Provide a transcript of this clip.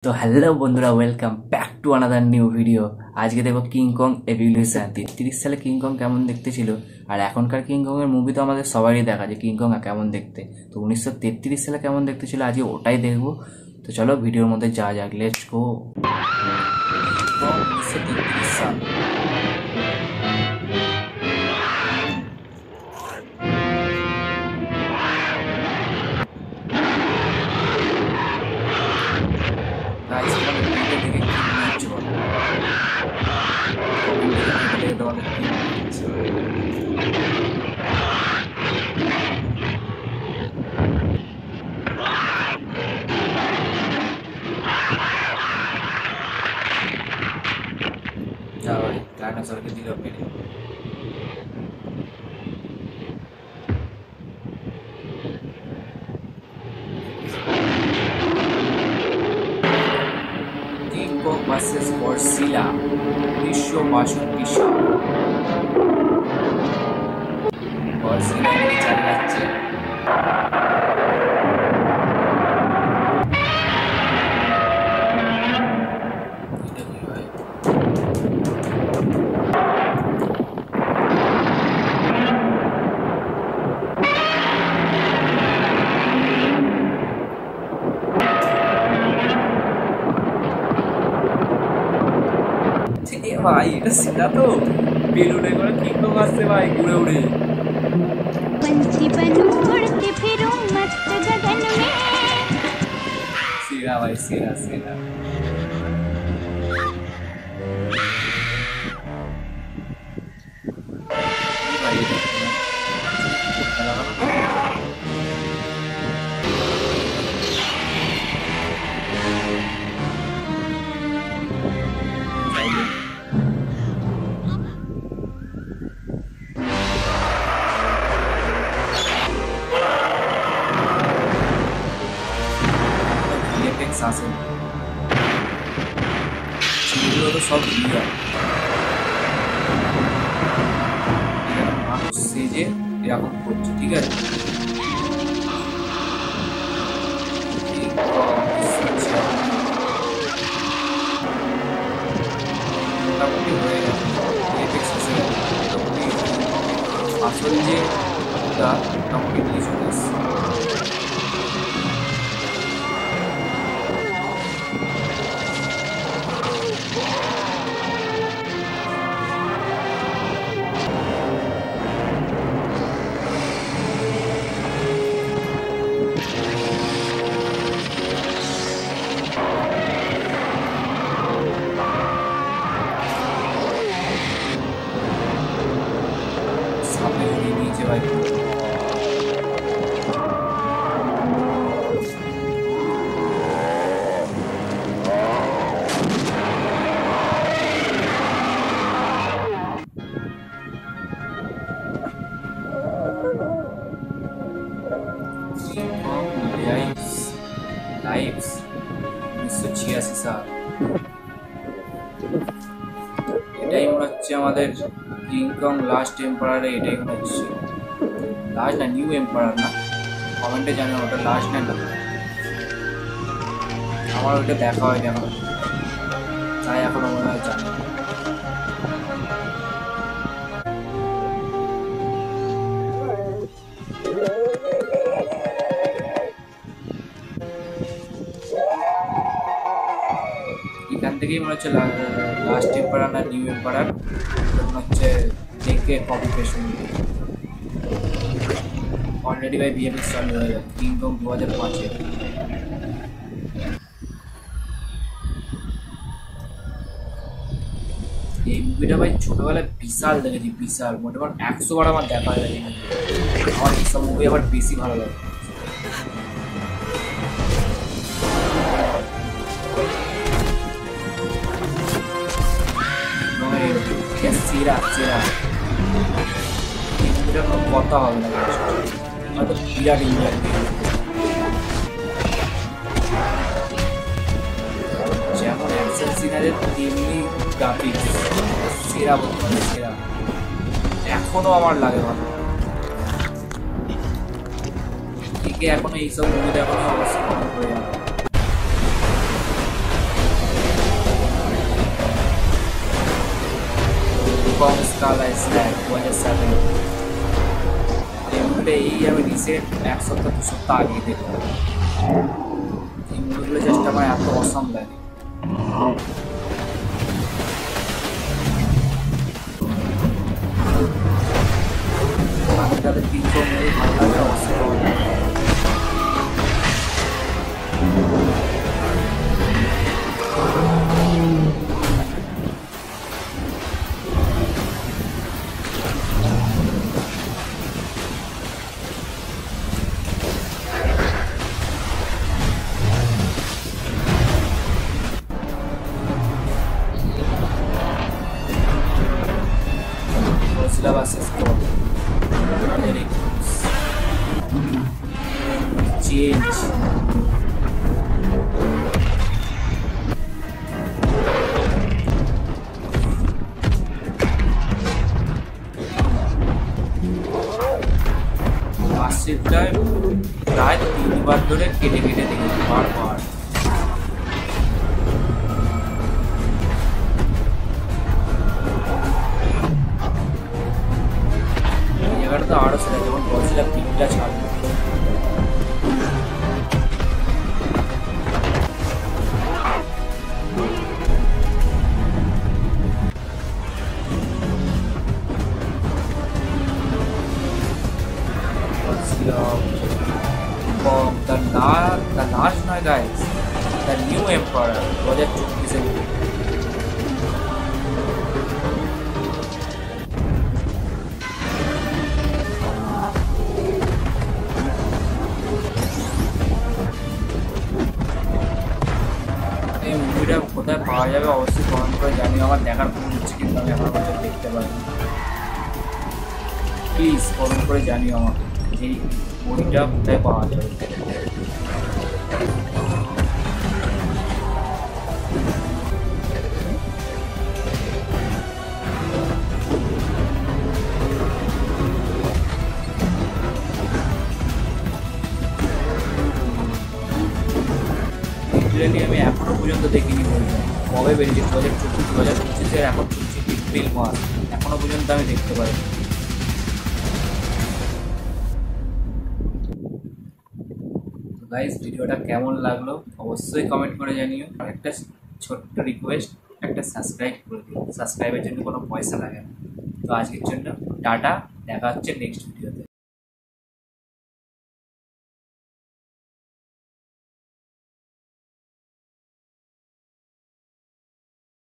তো হ্যালো বন্ধুরা, welcome back to another new video. আজকে দেখো কিং কং এভলিউশন। 33 সালে কিং কং কেমন দেখতে ছিল, আর এখনকার কিং কং এর মুভি তো আমাদের সবারই দেখা যে কিং কং কেমন দেখতে। তো 1933 সালে কেমন দেখতে ছিল আজকে ওটাই দেখবো। তো চলো ভিডিওর মধ্যে যা যাক, লেটস গো। 1933 সাল। ডাইনোসরকে দিল মেরে। কিং কং ভার্সেস গডজিলা 1962 সাল। গডজিলা চালাচ্ছে। ভাই এটা সিধা তো বেলুনে করে কিং কং আসছে ভাই উড়ে উড়ে। पंछी बनूं उड़ते फिरूं मस्त गगन में। सेरा भाई सेरा सेरा। আছে সেগুলো তো সব ক্লিয়ার। মানুষ সেজে এরকম করছে, ঠিক আছে। মোটামুটি হয়ে গেছে, আসল যে মোটামুটি নিয়ে চলে এসছে। लाइव्स 1986 সাল। এটাই মনে হচ্ছে আমাদের কিং কং লাস্ট এম্পারারে। এটাই মনে হচ্ছে লাস্ট না, নিউ এম্পারার না, কমেন্টে জানেন ওটা লাস্ট না। আমার ওইটা দেখা হয়নি এখন, তাই এখনো মনে হয় জানি। এখান থেকেই মনে হচ্ছে লাস্ট এম্পারার না নিউ এম্পারার মনে হচ্ছে দেখে কপি পেস্ট। অলরেডি ভাই বিএমএক্স চালু হয়ে যায় কিং কং 2005-এ। এই মুভিটা ভাই ছোটবেলায় বিশাল দেখেছি, বিশাল। মোটামুটি 100 বার আমার দেখা হয়ে গেছে। আমার এইসব মুভি আবার বেশি ভালো লাগে। সেরা সেরা এটা কোনো কথা হবে না, হয়তো বিরাট ইন্ডিয়ান। যেমন অ্যাকশন সিন আছে তেমনি গ্রাফিক্স সেরা, বলতে পারে সেরা। এখনো আমার লাগে ভালো। থেকে এখনো এইসব মুভি দেখানো অবশ্যই কমেন্ট করে যাবে। কং স্কালা স্ট্যাক 2007 এই মুভিটা আমি রিসেন্ট এক সপ্তাহ 2 সপ্তাহ আগে দেখলাম। এই মুভিগুলো জাস্ট আমার এত অসম লাগে। তাদের কিং কং মুভি ভালো লাগে অবশ্যই। Godzilla vs Kong. Very close. Change. মাসিফটায় প্রায় 3বার ধরে কেটে কেটে দেখি বারবার। তো আরো সেটা যেমন গজিলা পিকটা ছাড়বে। The last নয় guys, the new emperor 2024 কোথায় পাওয়া যাবে অবশ্যই কমেন্ট করে জানিও। আমার দেখার ভুল হচ্ছে কিন্তু আমি এখন পর্যন্ত দেখতে পারি। প্লিজ কমেন্ট করে জানিও আমাকে যে বইটা কোথায় পাওয়া যাবে। আমি এখনো পর্যন্ত দেখিনি বলবো কবে বেরিয়েছে 2024 এখন চলছে এপ্রিল মাস, এখনো পর্যন্ত আমি দেখতে পারি। তো গাইস ভিডিওটা কেমন লাগলো অবশ্যই কমেন্ট করে জানিও। আর একটা ছোট্ট রিকোয়েস্ট, একটা সাবস্ক্রাইব করে দিও। সাবস্ক্রাইবের জন্য কোনো পয়সা লাগে না। তো আজকের জন্য টাটা, দেখা হচ্ছে নেক্সট ভিডিও।